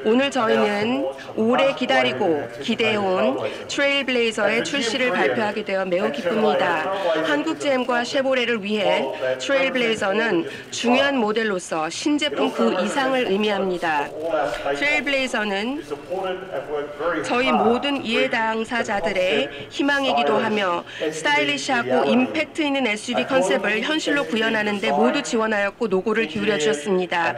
오늘 저희는 오래 기다리고 기대해온 트레일블레이저의 출시를 발표하게 되어 매우 기쁩니다. 한국 GM과 쉐보레를 위해 트레일블레이저는 중요한 모델로서 신제품 그 이상을 의미합니다. 트레일블레이저는 저희 모든 이해 당사자들의 희망이기도 하며 스타일리시하고 임팩트 있는 SUV 컨셉을 현실로 구현하는 데 모두 지원하였고 노고를 기울여 주셨습니다.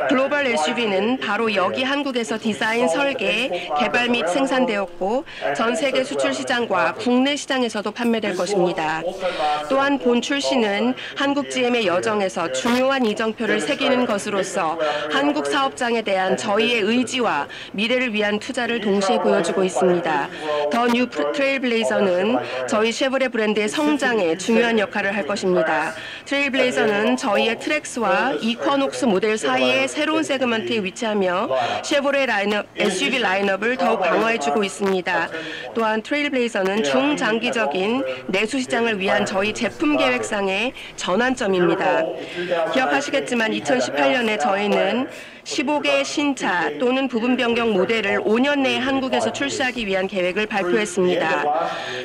글로벌 SUV는 바로 여기 한국에서 디자인, 설계, 개발 및 생산되었고 전 세계 수출 시장과 국내 시장에서도 판매될 것입니다. 또한 본 출시는 한국 GM의 여정에서 중요한 이정표를 새기는 것으로서 한국 사업장에 대한 저희의 의지와 미래를 위한 투자를 동시에 보여주고 있습니다. 더 뉴 트레일블레이저는 저희 쉐보레 브랜드의 성장에 중요한 역할을 할 것입니다. 트레일블레이저는 저희의 트랙스와 이쿼녹스 모델 사이의 새로운 세그먼트에 위치하며 쉐보레 SUV 라인업을 더욱 강화해주고 있습니다. 또한 트레일블레이저는 중장기적인 내수 시장을 위한 저희 제품 계획상의 전환점입니다. 기억하시겠지만 2018년에 저희는 15개 신차 또는 부분 변경 모델을 5년 내에 한국에서 출시하기 위한 계획을 발표했습니다.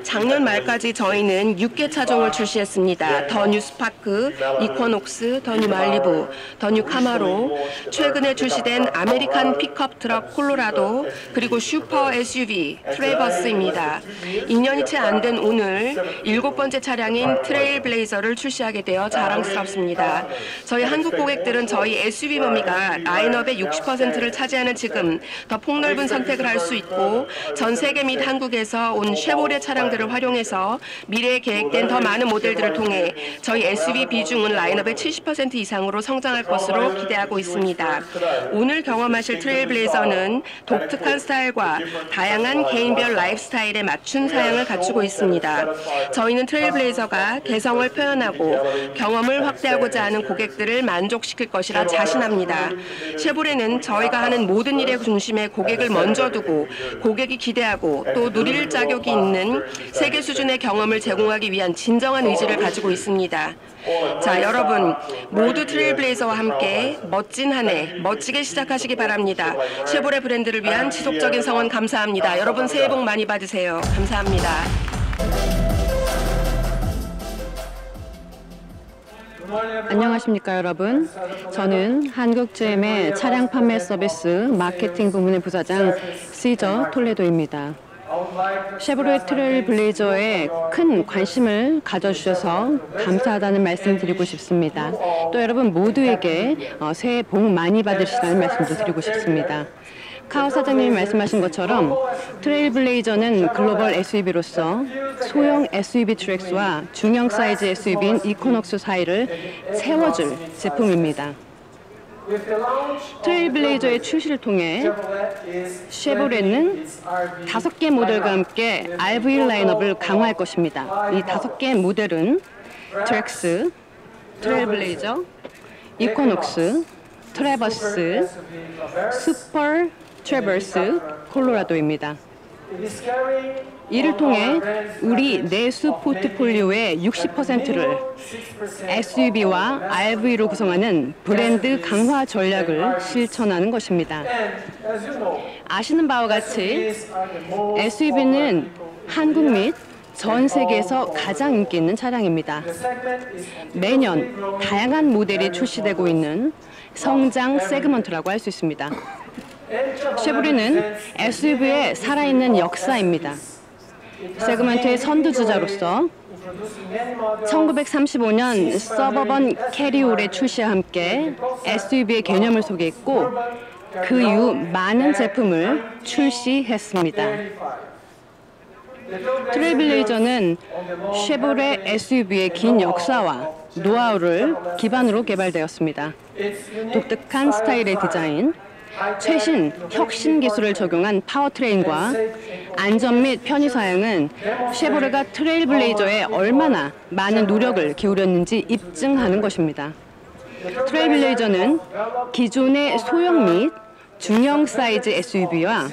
작년 말까지 저희는 6개 차종을 출시했습니다. 더 뉴 스파크, 이쿼녹스, 더 뉴 말리부, 더 뉴 카마로, 최근에 출시된 아메리칸 픽업 트럭 콜로라도, 그리고 슈퍼 SUV 트레버스입니다. 2년이 채 안 된 오늘 7번째 차량인 트레일블레이저를 출시하게 되어 자랑스럽습니다. 저희 한국 고객들은 저희 SUV 범위가 라인업의 60%를 차지하는 지금 더 폭넓은 선택을 할 수 있고 전 세계 및 한국에서 온 쉐보레 차량들을 활용해서 미래에 계획된 더 많은 모델들을 통해 저희 SUV 비중은 라인업의 70% 이상으로 성장할 것으로 기대하고 있습니다. 오늘 경험하실 트레일블레이저는 독특한 스타일과 다양한 개인별 라이프 스타일에 맞춘 사양을 갖추고 있습니다. 저희는 트레일블레이저가 개성을 표현하고 경험을 확대하고자 하는 고객들을 만족시킬 것이라 자신합니다. 쉐보레는 저희가 하는 모든 일의 중심에 고객을 먼저 두고 고객이 기대하고 또 누릴 자격이 있는 세계 수준의 경험을 제공하기 위한 진정한 의지를 가지고 있습니다. 자, 여러분 모두 트레일블레이저와 함께 멋진 한 해 멋지게 시작하시기 바랍니다. 쉐보레 브랜드를 위한 지속적인 성원 감사합니다. 여러분 새해 복 많이 받으세요. 감사합니다. 안녕하십니까 여러분. 저는 한국 GM의 차량 판매 서비스 마케팅 부문의 부사장 시저 톨레도입니다. 쉐보레 트레일블레이저에 큰 관심을 가져주셔서 감사하다는 말씀 드리고 싶습니다. 또 여러분 모두에게 새해 복 많이 받으시라는 말씀도 드리고 싶습니다. 카오 사장님이 말씀하신 것처럼 트레일블레이저는 글로벌 SUV로서 소형 SUV 트랙스와 중형 사이즈 SUV인 이코녹스 사이를 채워줄 제품입니다. 트레일블레이저의 출시를 통해 쉐보레는 5개 모델과 함께 RV 라인업을 강화할 것입니다. 이 5개 모델은 트랙스, 트레일블레이저, 이코녹스, 트래버스, 슈퍼 트래버스, 콜로라도입니다. 이를 통해 우리 내수 포트폴리오의 60%를 SUV와 RV로 구성하는 브랜드 강화 전략을 실천하는 것입니다. 아시는 바와 같이 SUV는 한국 및 전 세계에서 가장 인기 있는 차량입니다. 매년 다양한 모델이 출시되고 있는 성장 세그먼트라고 할 수 있습니다. 쉐보레는 SUV의 살아있는 역사입니다. 세그먼트의 선두주자로서 1935년 서버번 캐리올의 출시와 함께 SUV의 개념을 소개했고 그 이후 많은 제품을 출시했습니다. 트레일블레이저는 쉐보레 SUV의 긴 역사와 노하우를 기반으로 개발되었습니다. 독특한 스타일의 디자인, 최신 혁신 기술을 적용한 파워트레인과 안전 및 편의 사양은 쉐보레가 트레일블레이저에 얼마나 많은 노력을 기울였는지 입증하는 것입니다. 트레일블레이저는 기존의 소형 및 중형 사이즈 SUV와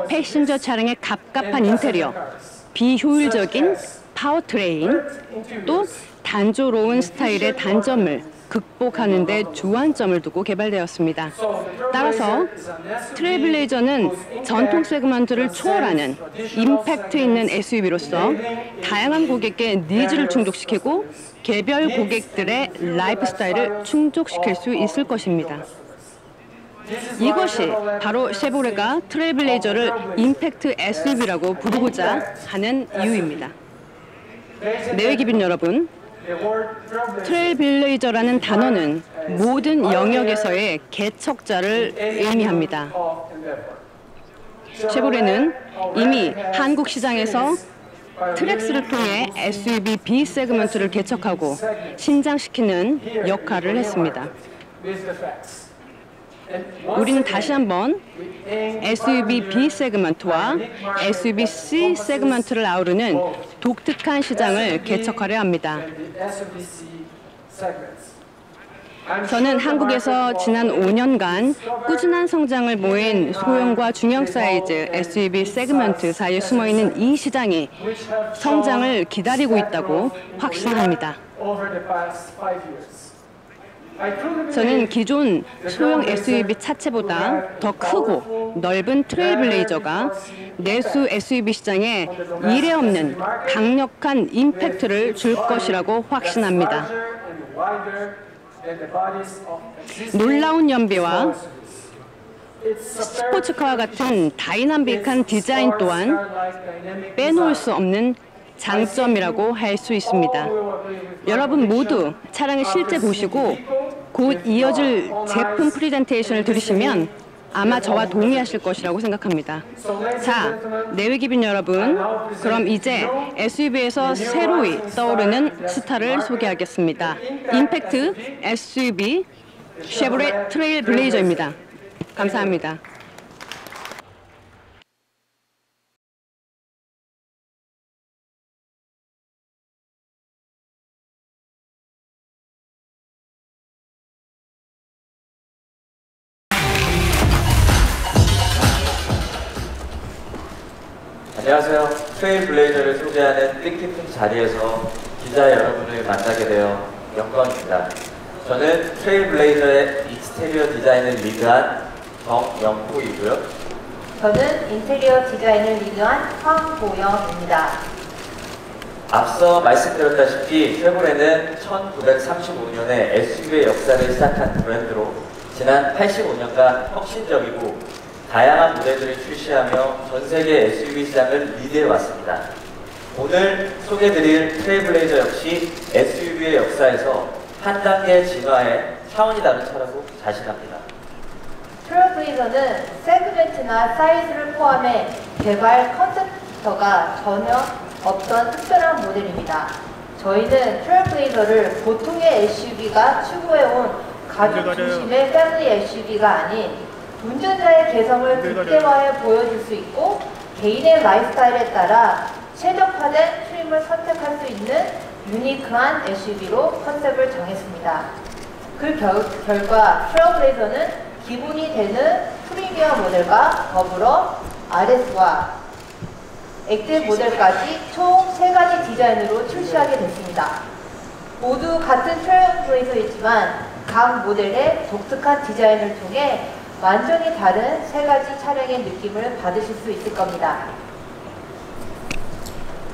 패신저 차량의 갑갑한 인테리어, 비효율적인 파워트레인, 또 단조로운 스타일의 단점을 극복하는 데 주안점을 두고 개발되었습니다. 따라서 트레일블레이저는 전통 세그먼트를 초월하는 임팩트 있는 SUV로서 다양한 고객의 니즈를 충족시키고 개별 고객들의 라이프 스타일을 충족시킬 수 있을 것입니다. 이것이 바로 쉐보레가 트레일블레이저를 임팩트 SUV라고 부르고자 하는 이유입니다. 내외기빈 여러분, 트레일블레이저라는 단어는 모든 영역에서의 개척자를 의미합니다. 쉐보레는 이미 한국 시장에서 트랙스를 통해 SUV B 세그먼트를 개척하고 신장시키는 역할을 했습니다. 우리는 다시 한번 SUV B 세그먼트와 SUV C 세그먼트를 아우르는 독특한 시장을 개척하려 합니다. 저는 한국에서 지난 5년간 꾸준한 성장을 보인 소형과 중형 사이즈 SUV 세그먼트 사이에 숨어있는 이 시장이 성장을 기다리고 있다고 확신합니다. 저는 기존 소형 SUV 차체보다 더 크고 넓은 트레일블레이저가 내수 SUV 시장에 이례없는 강력한 임팩트를 줄 것이라고 확신합니다. 놀라운 연비와 스포츠카와 같은 다이나믹한 디자인 또한 빼놓을 수 없는 장점이라고 할 수 있습니다. 여러분 모두 차량을 실제 보시고 곧 이어질 제품 프레젠테이션을 들으시면 아마 저와 동의하실 것이라고 생각합니다. 자, 내외기빈 여러분, 그럼 이제 SUV에서 새로이 떠오르는 스타를 소개하겠습니다. 임팩트 SUV 쉐보레 트레일블레이저입니다. 감사합니다. 안녕하세요. 트레일블레이저를 소개하는 뜻깊은 자리에서 기자 여러분을 만나게 되어 영광입니다. 저는 트레일블레이저의 익스테리어 디자인을 리드한 정영호이고요. 저는 인테리어 디자인을 리드한 황보영입니다. 앞서 말씀드렸다시피 쉐보레는 1935년에 SUV의 역사를 시작한 브랜드로 지난 85년간 혁신적이고 다양한 모델들을 출시하며 전 세계 SUV 시장을 리드해왔습니다. 오늘 소개드릴 트레일블레이저 역시 SUV의 역사에서 한 단계 진화해 차원이 다른 차라고 자신합니다. 트레일블레이저는 세그멘트나 사이즈를 포함해 개발 컨셉터가 전혀 없던 특별한 모델입니다. 저희는 트레일블레이저를 보통의 SUV가 추구해온 가족 중심의 패밀리 SUV가 아닌 운전자의 개성을 극대화해 보여줄 수 있고 개인의 라이프스타일에 따라 최적화된 트림을 선택할 수 있는 유니크한 SUV로 컨셉을 정했습니다. 그 결과 트레일블레이저는 기본이 되는 프리미엄 모델과 더불어 RS와 액티브 모델까지 총 3가지 디자인으로 출시하게 됐습니다. 모두 같은 트레일블레이저이지만 각 모델의 독특한 디자인을 통해 완전히 다른 3가지 차량의 느낌을 받으실 수 있을 겁니다.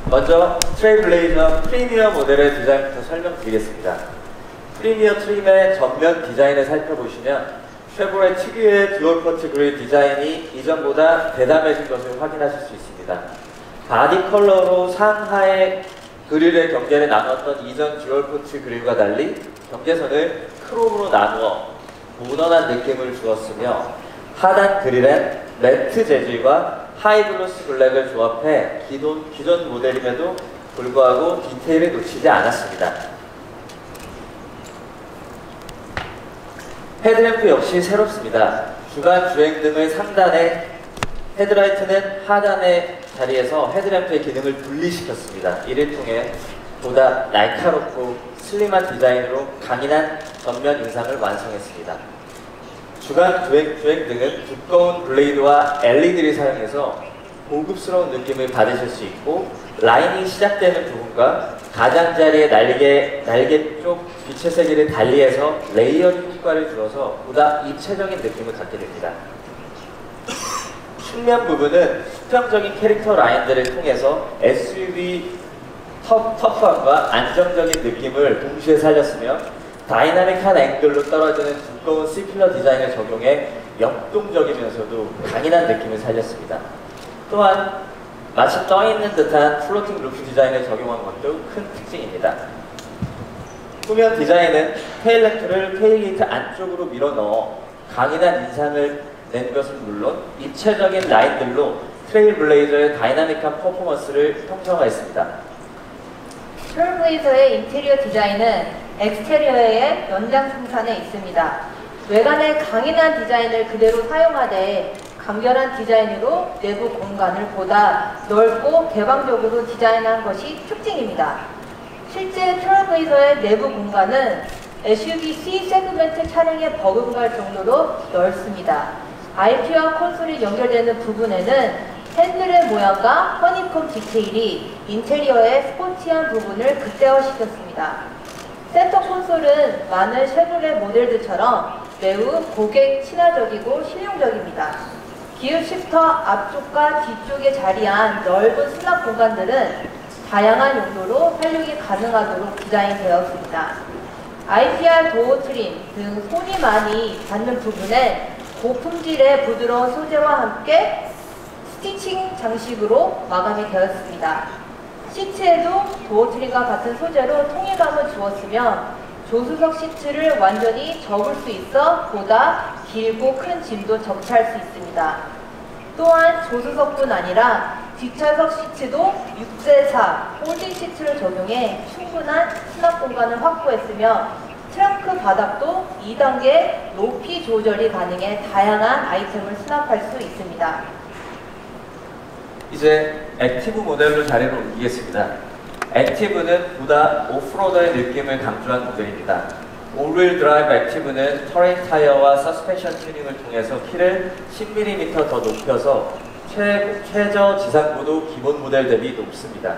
먼저 트레일블레이저 프리미엄 모델의 디자인부터 설명드리겠습니다. 프리미엄 트림의 전면 디자인을 살펴보시면 쉐보레 특유의 듀얼커트 그릴 디자인이 이전보다 대담해진 것을 확인하실 수 있습니다. 바디 컬러로 상하의 그릴의 경계를 나눴던 이전 듀얼커트 그릴과 달리 경계선을 크롬으로 나누어 모던한 느낌을 주었으며 하단 그릴엔 매트 재질과 하이글로스 블랙을 조합해 기존 모델임에도 불구하고 디테일을 놓치지 않았습니다. 헤드램프 역시 새롭습니다. 주간 주행등의 상단에 헤드라이트는 하단의 자리에서 헤드램프의 기능을 분리시켰습니다. 이를 통해 보다 날카롭고 슬림한 디자인으로 강인한 전면 인상을 완성했습니다. 주간 주행등은 두꺼운 블레이드와 LED를 사용해서 고급스러운 느낌을 받으실 수 있고 라인이 시작되는 부분과 가장자리의 날개 쪽 빛의 세기를 달리해서 레이어링 효과를 주어서 보다 입체적인 느낌을 갖게 됩니다. 측면 부분은 수평적인 캐릭터 라인들을 통해서 SUV 터프함과 안정적인 느낌을 동시에 살렸으며 다이나믹한 앵글로 떨어지는 두꺼운 C필러 디자인을 적용해 역동적이면서도 강인한 느낌을 살렸습니다. 또한 마치 떠있는 듯한 플로팅 루프 디자인을 적용한 것도 큰 특징입니다. 후면 디자인은 테일램프를 테일게이트 안쪽으로 밀어넣어 강인한 인상을 낸 것은 물론 입체적인 라인들로 트레일블레이저의 다이나믹한 퍼포먼스를 형성하였습니다. 트레일블레이저의 인테리어 디자인은 엑스테리어의 연장생산에 있습니다. 외관의 강인한 디자인을 그대로 사용하되 간결한 디자인으로 내부 공간을 보다 넓고 개방적으로 디자인한 것이 특징입니다. 실제 트레일블레이저의 내부 공간은 SUV C 세그멘트 차량에 버금갈 정도로 넓습니다. IP와 콘솔이 연결되는 부분에는 핸들의 모양과 허니콤 디테일이 인테리어의 스포티한 부분을 극대화시켰습니다. 센터 콘솔은 많은 쉐보레 모델들처럼 매우 고객 친화적이고 실용적입니다. 기어 시프터 앞쪽과 뒤쪽에 자리한 넓은 수납 공간들은 다양한 용도로 활용이 가능하도록 디자인되었습니다. IPR 도어 트림 등 손이 많이 닿는 부분에 고품질의 부드러운 소재와 함께 스티칭 장식으로 마감이 되었습니다. 시트에도 도어 트림과 같은 소재로 통일감을 주었으며 조수석 시트를 완전히 접을 수 있어 보다 길고 큰 짐도 적시할 수 있습니다. 또한 조수석뿐 아니라 뒷좌석 시트도 6대4 홀딩 시트를 적용해 충분한 수납 공간을 확보했으며 트렁크 바닥도 2단계 높이 조절이 가능해 다양한 아이템을 수납할 수 있습니다. 이제 액티브 모델로 자리를 옮기겠습니다. 액티브는 보다 오프로더의 느낌을 강조한 모델입니다. 올휠 드라이브 액티브는 터레인 타이어와 서스펜션 튜닝을 통해서 키를 10mm 더 높여서 최저 지상고도 기본 모델 대비 높습니다.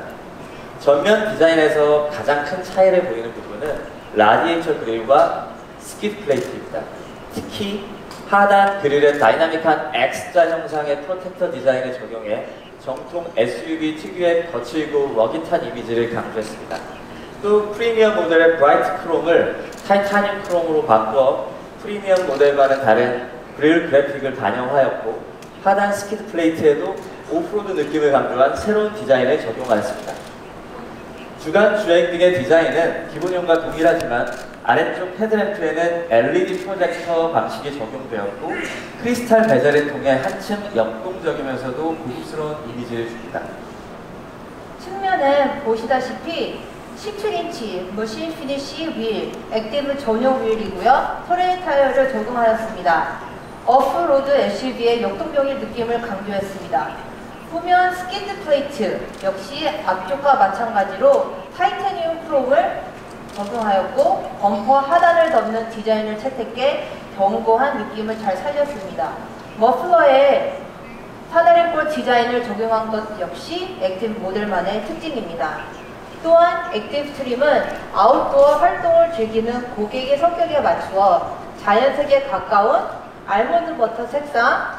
전면 디자인에서 가장 큰 차이를 보이는 부분은 라디에이터 그릴과 스키드 플레이트입니다. 특히 하단 그릴에 다이나믹한 X자 형상의 프로텍터 디자인을 적용해 정통 SUV 특유의 거칠고 러깃한 이미지를 강조했습니다. 또 프리미엄 모델의 브라이트 크롬을 타이타늄 크롬으로 바꿔 프리미엄 모델과는 다른 그릴 그래픽을 반영하였고 하단 스키드 플레이트에도 오프로드 느낌을 강조한 새로운 디자인을 적용하였습니다. 주간 주행 등의 디자인은 기본형과 동일하지만 아래쪽 헤드램프에는 LED 프로젝터 방식이 적용되었고 크리스탈 베젤을 통해 한층 역동적이면서도 고급스러운 이미지를 줍니다. 측면은 보시다시피 17인치 머신 피니쉬 휠, 액티브 전용 휠이고요. 터레인 타이어를 적용하였습니다. 오프로드 SUV의 역동적인 느낌을 강조했습니다. 후면 스키드 플레이트 역시 앞쪽과 마찬가지로 타이타늄 크롬을 적용하였고 범퍼 하단을 덮는 디자인을 채택해 견고한 느낌을 잘 살렸습니다. 머플러에 사다리볼 디자인을 적용한 것 역시 액티브 모델만의 특징입니다. 또한 액티브 트림은 아웃도어 활동을 즐기는 고객의 성격에 맞추어 자연색에 가까운 알몬드 버터 색상을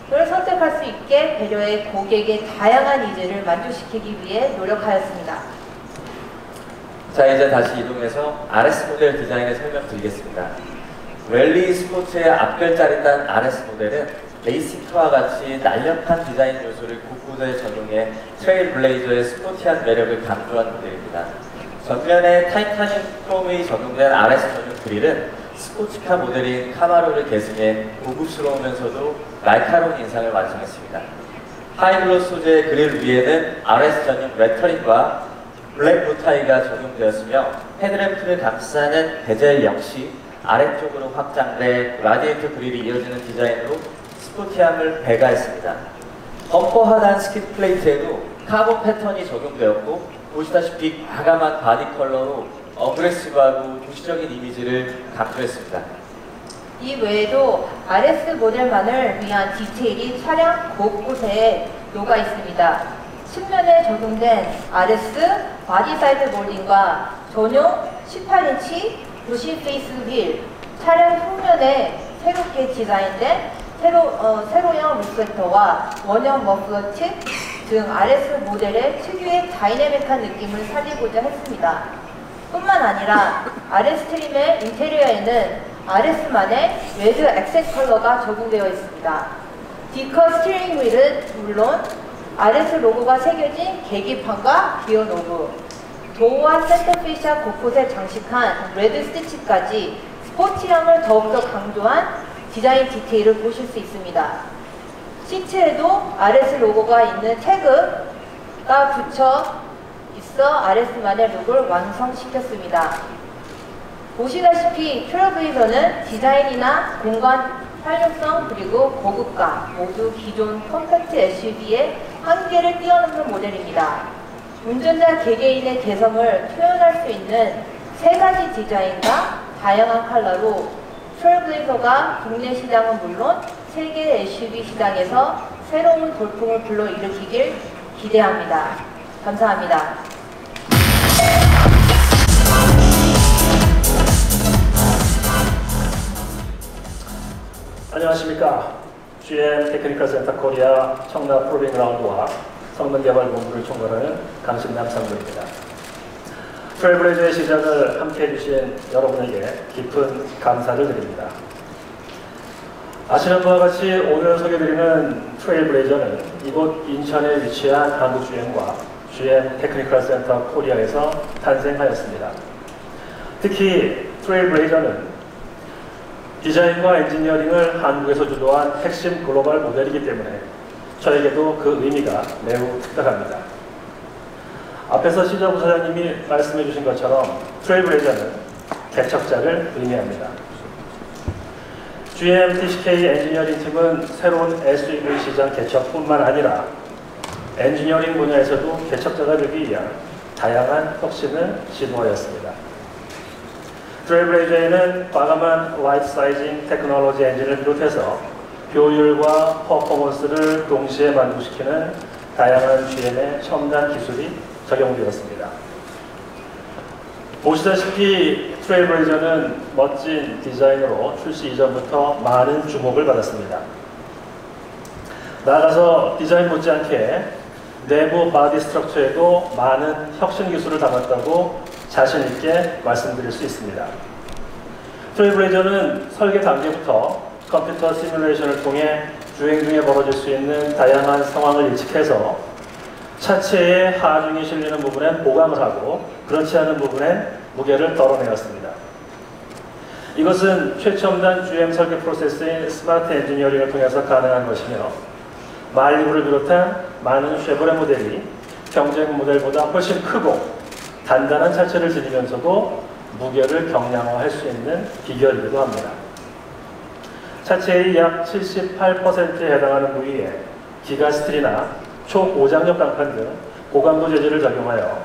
선택할 수 있게 배려해 고객의 다양한 니즈를 만족시키기 위해 노력하였습니다. 자, 이제 다시 이동해서 RS 모델 디자인을 설명드리겠습니다. 랠리 스포츠의 앞글자를 딴 RS 모델은 레이싱카와 같이 날렵한 디자인 요소를 곳곳에 적용해 트레일블레이저의 스포티한 매력을 강조한 모델입니다. 전면에 타이타늄 크롬이 적용된 RS 전용 그릴은 스포츠카 모델인 카마로를 계승해 고급스러우면서도 날카로운 인상을 완성했습니다. 하이글로스 소재의 그릴 위에는 RS 전용 레터링과 블랙 보타이가 적용되었으며 헤드램프를 감싸는 베젤 역시 아래쪽으로 확장돼 라디에이터 그릴이 이어지는 디자인으로 스포티함을 배가했습니다. 범퍼 하단 스키드 플레이트에도 카본 패턴이 적용되었고 보시다시피 과감한 바디 컬러로 어그레시브하고 도시적인 이미지를 강조했습니다. 이 외에도 RS 모델만을 위한 디테일이 차량 곳곳에 녹아 있습니다. 측면에 적용된 RS 바디 사이드 몰딩과 전용 18인치 부시 페이스 휠, 차량 후면에 새롭게 디자인된 세로형 리프렉터와 원형 머플러 팁 등 RS 모델의 특유의 다이내믹한 느낌을 살리고자 했습니다. 뿐만 아니라 RS 트림의 인테리어에는 RS만의 레드 액센트 컬러가 적용되어 있습니다. 디커 스티어링 휠은 물론 RS 로고가 새겨진 계기판과 기어 노브, 도어와 센터 페이샤 곳곳에 장식한 레드 스티치까지 스포티함을 더욱더 강조한 디자인 디테일을 보실 수 있습니다. 시트에도 RS 로고가 있는 태그가 붙여 있어 RS만의 룩을 완성시켰습니다. 보시다시피 트레일블레이저는 디자인이나 공간 활용성 그리고 고급감 모두 기존 컴팩트 SUV의 한계를 뛰어넘는 모델입니다. 운전자 개개인의 개성을 표현할 수 있는 세 가지 디자인과 다양한 컬러로 트레일블레이저가 국내 시장은 물론 세계 SUV 시장에서 새로운 돌풍을 불러일으키길 기대합니다. 감사합니다. 안녕하십니까. GM 테크니컬 센터 코리아 청라 프로빙 라운드와 성능개발본부를 총괄하는 강신남 상무입니다. 트레일블레이저의 시작을 함께 해주신 여러분에게 깊은 감사를 드립니다. 아시는 바와 같이 오늘 소개드리는 트레일블레이저는 이곳 인천에 위치한 한국GM과 GM 테크니컬 센터 코리아에서 탄생하였습니다. 특히 트레일블레이저는 디자인과 엔지니어링을 한국에서 주도한 핵심 글로벌 모델이기 때문에 저에게도 그 의미가 매우 특별합니다. 앞에서 시저 부사장님이 말씀해 주신 것처럼 트레일블레이저는 개척자를 의미합니다. GM TCK 엔지니어링 팀은 새로운 SUV 시장 개척뿐만 아니라 엔지니어링 분야에서도 개척자가 되기 위한 다양한 혁신을 시도하였습니다. 트레일블레이저에는 과감한 라이트 사이징 테크놀로지 엔진을 비롯해서 효율과 퍼포먼스를 동시에 만족시키는 다양한 GM의 첨단 기술이 적용되었습니다. 보시다시피 트레일블레이저는 멋진 디자인으로 출시 이전부터 많은 주목을 받았습니다. 나아가서 디자인 못지않게 내부 바디 스트럭처에도 많은 혁신 기술을 담았다고 자신 있게 말씀드릴 수 있습니다. 트레일블레이저는 설계 단계부터 컴퓨터 시뮬레이션을 통해 주행 중에 벌어질 수 있는 다양한 상황을 예측해서 차체의 하중이 실리는 부분엔 보강을 하고 그렇지 않은 부분엔 무게를 덜어내었습니다. 이것은 최첨단 GM 설계 프로세스인 스마트 엔지니어링을 통해서 가능한 것이며 말리부를 비롯한 많은 쉐보레 모델이 경쟁 모델보다 훨씬 크고 단단한 차체를 지니면서도 무게를 경량화할 수 있는 비결이기도 합니다. 차체의 약 78%에 해당하는 부위에 기가스틸이나 초고장력 강판 등 고강도 재질을 적용하여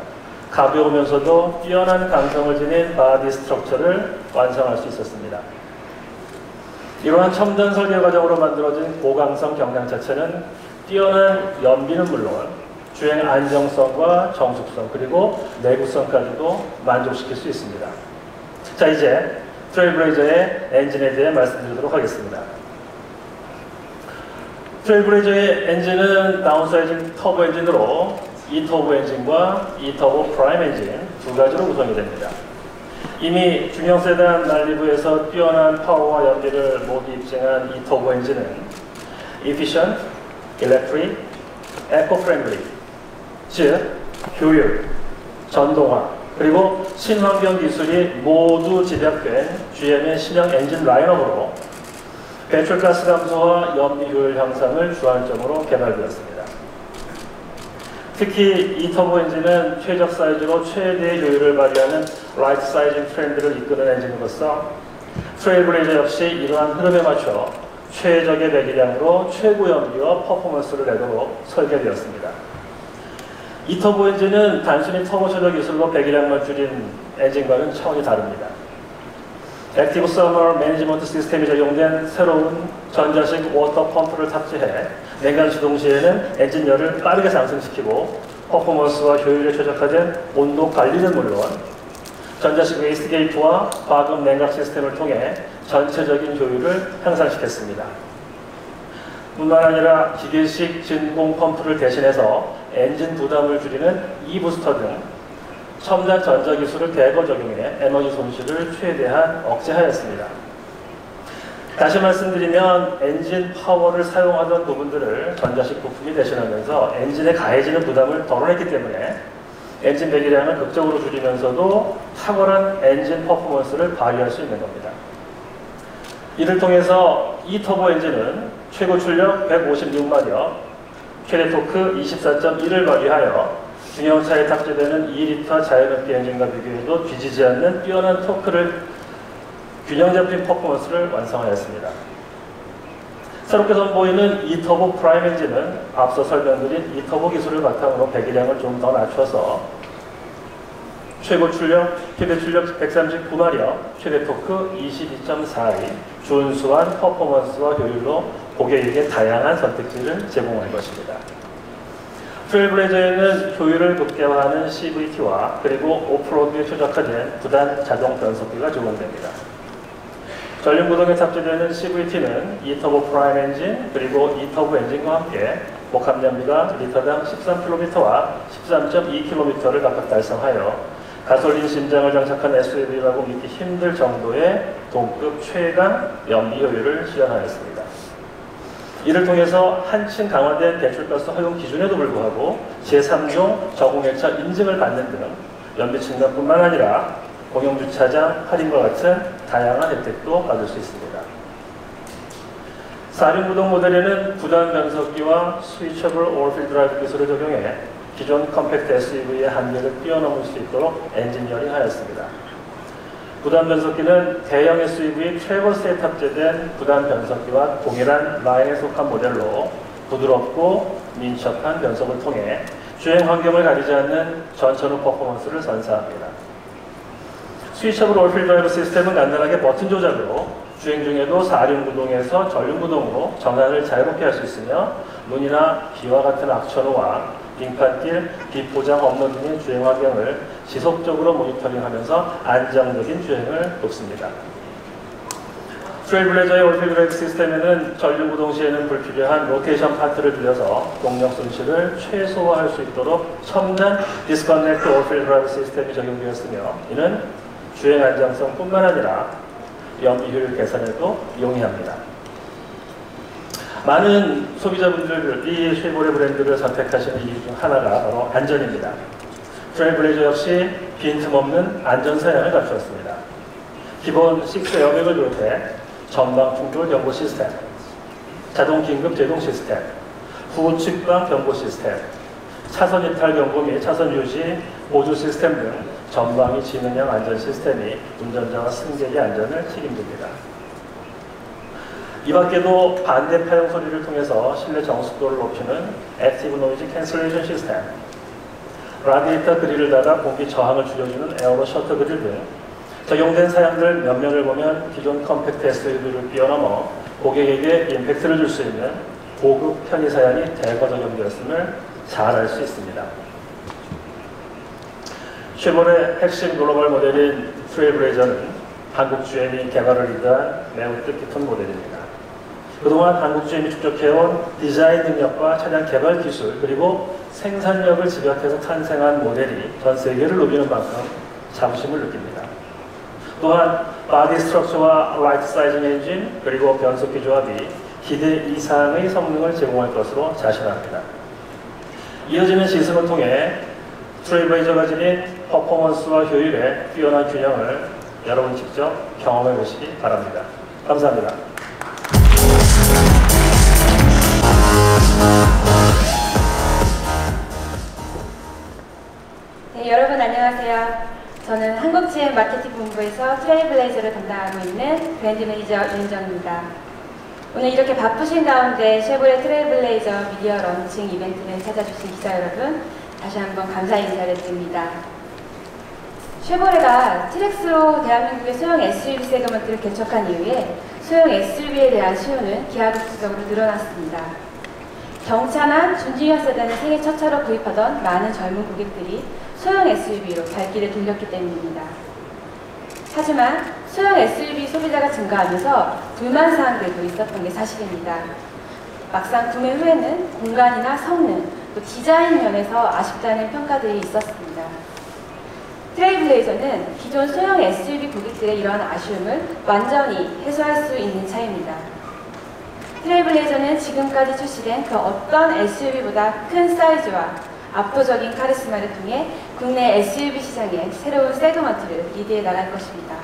가벼우면서도 뛰어난 강성을 지닌 바디 스트럭처를 완성할 수 있었습니다. 이러한 첨단 설계 과정으로 만들어진 고강성 경량 차체는 뛰어난 연비는 물론 주행 안정성과 정숙성 그리고 내구성까지도 만족시킬 수 있습니다. 자, 이제 트레일블레이저의 엔진에 대해 말씀드리도록 하겠습니다. 트레일블레이저의 엔진은 다운사이징 터보 엔진으로 E터보 엔진과 E터보 프라임 엔진 두 가지로 구성이 됩니다. 이미 중형 세단 난리부에서 뛰어난 파워와 연비를 모두 입증한 E터보 엔진은 Efficient, Electric, Eco-Friendly, 즉 효율, 전동화, 그리고 친환경 기술이 모두 집약된 GM의 신형 엔진 라인업으로 배출가스 감소와 연비 효율 향상을 주안점으로 개발되었습니다. 특히 이 터보 엔진은 최적 사이즈로 최대의 효율을 발휘하는 라이트 사이징 트렌드를 이끄는 엔진으로서 트레일블레이저 역시 이러한 흐름에 맞춰 최적의 배기량으로 최고 연비와 퍼포먼스를 내도록 설계되었습니다. 이 터보 엔진은 단순히 터보 조절 기술로 배기량만 줄인 엔진과는 차원이 다릅니다. 액티브 서머 매니지먼트 시스템이 적용된 새로운 전자식 워터 펌프를 탑재해 냉각 시동 시에는 엔진열을 빠르게 상승시키고 퍼포먼스와 효율에 최적화된 온도 관리는 물론 전자식 웨이스트 게이트와 과금 냉각 시스템을 통해 전체적인 효율을 향상시켰습니다. 뿐만 아니라 기계식 진공 펌프를 대신해서 엔진 부담을 줄이는 E-부스터 등 첨단 전자기술을 대거 적용해 에너지 손실을 최대한 억제하였습니다. 다시 말씀드리면 엔진 파워를 사용하던 부분들을 전자식 부품이 대신하면서 엔진에 가해지는 부담을 덜어냈기 때문에 엔진 배기량을 극적으로 줄이면서도 탁월한 엔진 퍼포먼스를 발휘할 수 있는 겁니다. 이를 통해서 이 터보 엔진은 최고 출력 156마력, 최대 토크 24.1을 발휘하여 중형차에 탑재되는 2리터 자연흡기 엔진과 비교해도 뒤지지 않는 뛰어난 토크를 균형 잡힌 퍼포먼스를 완성하였습니다. 새롭게 선보이는 E-터보 프라임 엔진은 앞서 설명드린 E-터보 기술을 바탕으로 배기량을 좀 더 낮춰서 최고 출력, 최대 출력 139마력, 최대 토크 22.42, 준수한 퍼포먼스와 효율로 고객에게 다양한 선택지를 제공할 것입니다. 트레일블레이저에는 효율을 극대화하는 CVT와 그리고 오프로드에 최적화된 구단 자동 변속기가 적용됩니다. 전륜구동에 탑재되는 CVT는 E-터보 프라임 엔진 그리고 E-터보 엔진과 함께 목함연비가 리터당 13km와 13.2km를 각각 달성하여 가솔린 심장을 장착한 SUV라고 믿기 힘들 정도의 동급 최강 연비 효율을 실현하였습니다. 이를 통해서 한층 강화된 배출가스 허용 기준에도 불구하고 제3종 저공해차 인증을 받는 등 연비 측면뿐만 아니라 공영주차장 할인과 같은 다양한 혜택도 받을 수 있습니다. 4륜구동 모델에는 구단 변속기와 스위처블 오버필 드라이브 기술을 적용해 기존 컴팩트 SUV의 한계를 뛰어넘을 수 있도록 엔지니어링 하였습니다. 구단 변속기는 대형 SUV 트래버스에 탑재된 구단 변속기와 동일한 라인에 속한 모델로 부드럽고 민첩한 변속을 통해 주행 환경을 가리지 않는 전천후 퍼포먼스를 선사합니다. 스위처블 오버필 드라이브 시스템은 간단하게 버튼 조작으로 주행 중에도 4륜 구동에서 전륜 구동으로 전환을 자유롭게 할 수 있으며 눈이나 비와 같은 악천후와 빙판길, 비포장 업로 등의 주행 환경을 지속적으로 모니터링하면서 안정적인 주행을 돕습니다. 트레일블레이저의 오버필 드라이브 시스템에는 전륜 구동 시에는 불필요한 로테이션 파트를 줄여서 동력 손실을 최소화할 수 있도록 첨단 디스커넥트 오버필 드라이브 시스템이 적용되었으며 이는 주행 안정성뿐만 아니라 연비 효율 개선에도 용이합니다. 많은 소비자분들이 쉐보레 브랜드를 선택하시는 이유 중 하나가 바로 안전입니다. 트레일블레이저 역시 빈틈없는 안전 사양을 갖추었습니다. 기본 6 에어백을 비롯해 전방 충돌 경보 시스템, 자동 긴급 제동 시스템, 후측방 경보 시스템, 차선 이탈 경보 및 차선 유지 보조 시스템 등 전방위 지능형 안전 시스템이 운전자와 승객의 안전을 책임집니다. 이 밖에도 반대 파형 소리를 통해서 실내 정숙도를 높이는 액티브 노이즈 캔슬레이션 시스템, 라디에이터 그릴을 닫아 공기 저항을 줄여주는 에어로 셔터 그릴 등 적용된 사양들 몇몇을 보면 기존 컴팩트 SUV를 뛰어넘어 고객에게 임팩트를 줄 수 있는 고급 편의 사양이 대거 적용되었음을 잘 알 수 있습니다. 쉐보레 핵심 글로벌 모델인 트레일블레이저는 한국 GM이 개발을 리드한 매우 뜻깊은 모델입니다. 그동안 한국 GM이 축적해온 디자인 능력과 차량 개발 기술 그리고 생산력을 집약해서 탄생한 모델이 전 세계를 누비는 만큼 자부심을 느낍니다. 또한 바디 스트럭처와 라이트 사이징 엔진 그리고 변속기 조합이 기대 이상의 성능을 제공할 것으로 자신합니다. 이어지는 시승을 통해 트레일블레이저가 지닌 퍼포먼스와 효율의 뛰어난 균형을 여러분 직접 경험해 보시기 바랍니다. 감사합니다. 네, 여러분 안녕하세요. 저는 한국 GM 마케팅 본부에서 트레일블레이저를 담당하고 있는 브랜드 매니저 윤정입니다. 오늘 이렇게 바쁘신 가운데 쉐보레 트레일블레이저 미디어 런칭 이벤트를 찾아주신 기자 여러분, 다시 한번 감사 인사를 드립니다. 쉐보레가 트랙스로 대한민국의 소형 SUV 세그먼트를 개척한 이후에 소형 SUV에 대한 수요는 기하급수적으로 늘어났습니다. 경차나 준중형 세단을 생애 첫 차로 구입하던 많은 젊은 고객들이 소형 SUV로 발길을 돌렸기 때문입니다. 하지만 소형 SUV 소비자가 증가하면서 불만 사항들도 있었던 게 사실입니다. 막상 구매 후에는 공간이나 성능, 또 디자인 면에서 아쉽다는 평가들이 있었습니다. 트레일블레이저는 기존 소형 SUV 고객들의 이러한 아쉬움을 완전히 해소할 수 있는 차입니다. 트레일블레이저는 지금까지 출시된 그 어떤 SUV보다 큰 사이즈와 압도적인 카리스마를 통해 국내 SUV 시장의 새로운 세그먼트를 리드해 나갈 것입니다.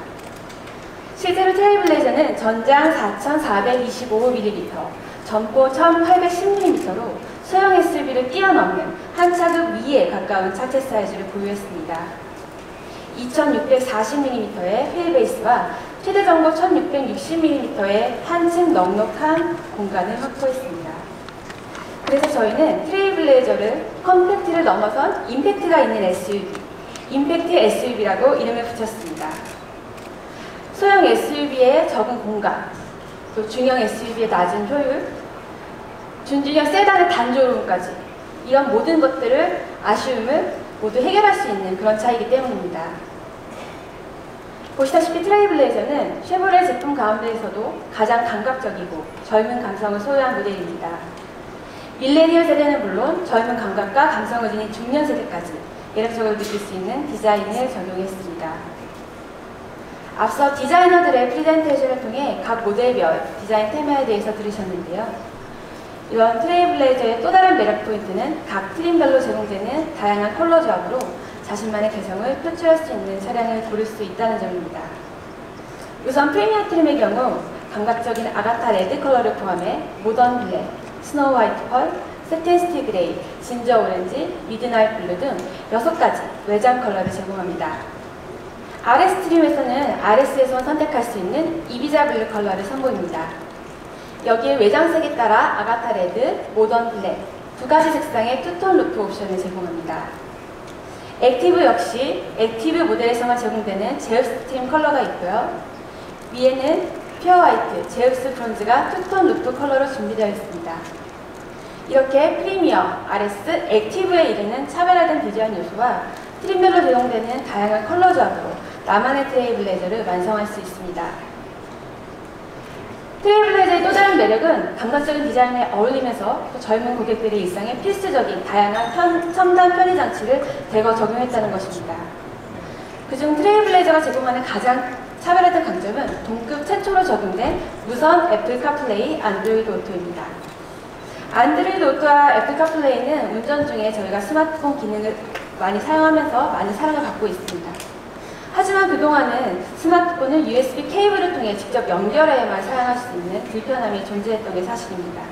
실제로 트레일블레이저는 전장 4425mm, 전고 1810mm로 소형 SUV를 뛰어넘는 한 차급 위에 가까운 차체 사이즈를 보유했습니다. 2640mm의 휠베이스와 최대 전고 1660mm의 한층 넉넉한 공간을 확보했습니다. 그래서 저희는 트레일블레이저를 컴팩트를 넘어선 임팩트가 있는 SUV, 임팩트 SUV라고 이름을 붙였습니다. 소형 SUV의 적은 공간, 또 중형 SUV의 낮은 효율, 준중형 세단의 단조로움까지 이런 모든 것들을 아쉬움을 모두 해결할 수 있는 그런 차이기 때문입니다. 보시다시피 트레일블레이저는 쉐보레 제품 가운데에서도 가장 감각적이고 젊은 감성을 소유한 모델입니다. 밀레니얼 세대는 물론 젊은 감각과 감성을 지닌 중년 세대까지 매력적으로 느낄 수 있는 디자인을 적용했습니다. 앞서 디자이너들의 프레젠테이션을 통해 각 모델별 디자인 테마에 대해서 들으셨는데요. 이런 트레일블레이저의 또 다른 매력 포인트는 각 트림별로 제공되는 다양한 컬러 조합으로 자신만의 개성을 표출할 수 있는 차량을 고를 수 있다는 점입니다. 우선 프리미엄 트림의 경우 감각적인 아가타 레드 컬러를 포함해 모던 블랙, 스노우 화이트 펄, 세틴 스틸 그레이, 진저 오렌지, 미드나잇 블루 등 6가지 외장 컬러를 제공합니다. RS 트림에서는 RS에서만 선택할 수 있는 이비자 블루 컬러를 선보입니다. 여기에 외장색에 따라 아가타 레드, 모던 블랙 2가지 색상의 투톤 루프 옵션을 제공합니다. 액티브 역시 액티브 모델에서만 제공되는 제우스 트림 컬러가 있고요. 위에는 퓨어 화이트, 제우스 브론즈가 투톤 루프 컬러로 준비되어 있습니다. 이렇게 프리미엄, RS, 액티브에 이르는 차별화된 디자인 요소와 트림별로 제공되는 다양한 컬러 조합으로 나만의 트레일블레이저를 완성할 수 있습니다. 트레일블레이저의 또 다른 매력은 감각적인 디자인에 어울리면서 또 젊은 고객들의 일상에 필수적인 다양한 첨단 편의 장치를 대거 적용했다는 것입니다. 그중 트레일블레이저가 제공하는 가장 차별화된 강점은 동급 최초로 적용된 무선 애플 카플레이 안드로이드 오토입니다. 안드로이드 오토와 애플 카플레이는 운전 중에 저희가 스마트폰 기능을 많이 사용하면서 많은 사랑을 받고 있습니다. 하지만 그동안은 스마트폰을 USB 케이블을 통해 직접 연결해야만 사용할 수 있는 불편함이 존재했던 게 사실입니다.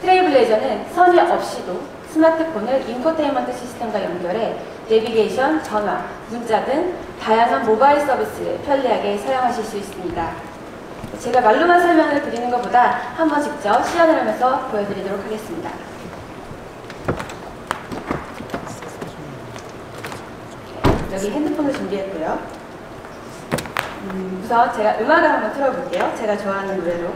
트레일블레이저는 선이 없이도 스마트폰을 인포테인먼트 시스템과 연결해 내비게이션, 전화, 문자 등 다양한 모바일 서비스를 편리하게 사용하실 수 있습니다. 제가 말로만 설명을 드리는 것보다 한번 직접 시연을 하면서 보여드리도록 하겠습니다. 여기 핸드폰을 준비했고요. 우선 제가 음악을 한번 틀어볼게요. 제가 좋아하는 노래로.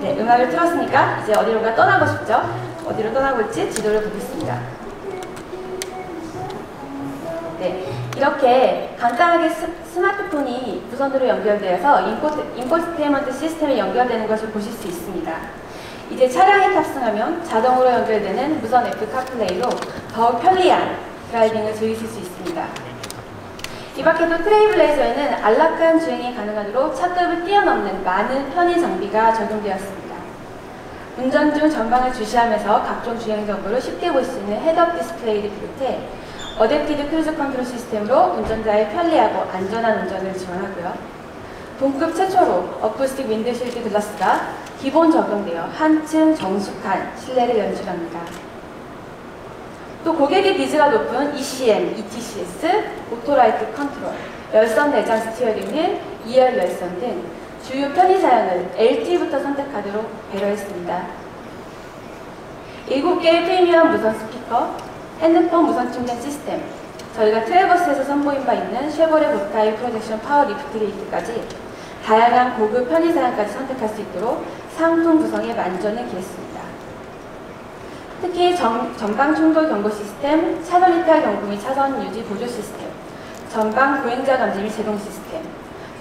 네, 음악을 틀었으니까 이제 어디론가 떠나고 싶죠? 어디로 떠나고 있지? 지도를 보겠습니다. 네, 이렇게 간단하게 스마트폰이 무선으로 연결되어서 인포테인먼트 시스템에 연결되는 것을 보실 수 있습니다. 이제 차량에 탑승하면 자동으로 연결되는 무선 애플 카플레이로 더욱 편리한 드라이빙을 즐기실 수 있습니다. 이 밖에도 트레일블레이저에는 안락한 주행이 가능하도록 차급을 뛰어넘는 많은 편의 장비가 적용되었습니다. 운전 중 전방을 주시하면서 각종 주행 정보를 쉽게 볼 수 있는 헤드업 디스플레이를 비롯해 어댑티드 크루즈 컨트롤 시스템으로 운전자의 편리하고 안전한 운전을 지원하고요. 동급 최초로 어쿠스틱 윈드실드 글라스가 기본 적용되어 한층 정숙한 실내를 연출합니다. 또 고객의 니즈가 높은 ECM, ETCS, 오토라이트 컨트롤, 열선 내장 스티어링 휠, 2열 열선 등 주요 편의 사양을 LTE부터 선택하도록 배려했습니다. 7개의 프리미엄 무선 스피커, 핸드폰 무선 충전 시스템, 저희가 트레버스에서 선보인 바 있는 쉐보레 보타이 프로젝션 파워 리프트게이트까지 다양한 고급 편의 사양까지 선택할 수 있도록 상품 구성에 만전을 기했습니다. 특히 전방 충돌 경고 시스템, 차선 이탈 경고 및 차선 유지 보조 시스템, 전방 보행자 감지 및 제동 시스템,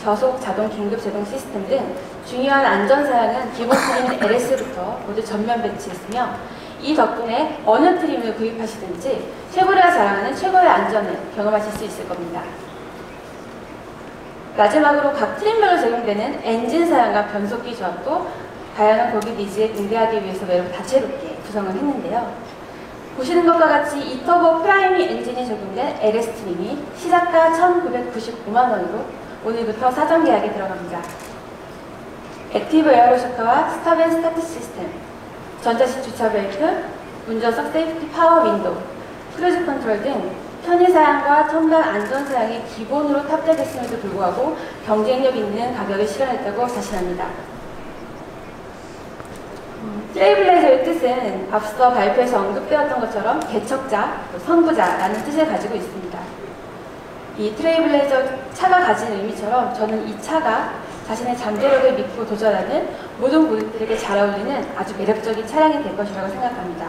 저속 자동 긴급 제동 시스템 등 중요한 안전 사양은 기본 트림 LS부터 모두 전면 배치했으며 이 덕분에 어느 트림을 구입하시든지 쉐보레가 자랑하는 최고의 안전을 경험하실 수 있을 겁니다. 마지막으로 각 트림별로 제공되는 엔진 사양과 변속기 조합도 다양한 고객 니즈에 응대하기 위해서 매우 다채롭게 구성을 했는데요. 보시는 것과 같이 2터보 프라이미 엔진이 적용된 LS 트림이 시작가 1,995만 원으로 오늘부터 사전 계약에 들어갑니다. 액티브 에어로 셔터와 스탑 앤 스타트 시스템, 전자식 주차 벨트, 운전석 세이프티 파워 윈도우, 크루즈 컨트롤 등 편의 사양과 첨단 안전 사양이 기본으로 탑재됐음에도 불구하고 경쟁력 있는 가격에 실현했다고 자신합니다. 트레일블레이저의 뜻은 앞서 발표에서 언급되었던 것처럼 개척자, 선구자라는 뜻을 가지고 있습니다. 이 트레일블레이저 차가 가진 의미처럼 저는 이 차가 자신의 잠재력을 믿고 도전하는 모든 고객들에게 잘 어울리는 아주 매력적인 차량이 될 것이라고 생각합니다.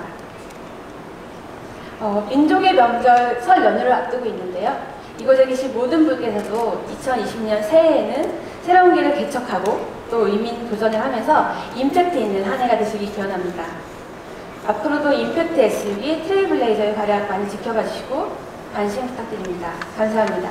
민족의 명절 설 연휴를 앞두고 있는데요. 이곳에 계신 모든 분께서도 2020년 새해에는 새로운 길을 개척하고 또 의미 도전을 하면서 임팩트 있는 한 해가 되시기 기원합니다. 앞으로도 임팩트 SUV 트레일블레이저의 활약 많이 지켜봐 주시고 관심 부탁드립니다. 감사합니다.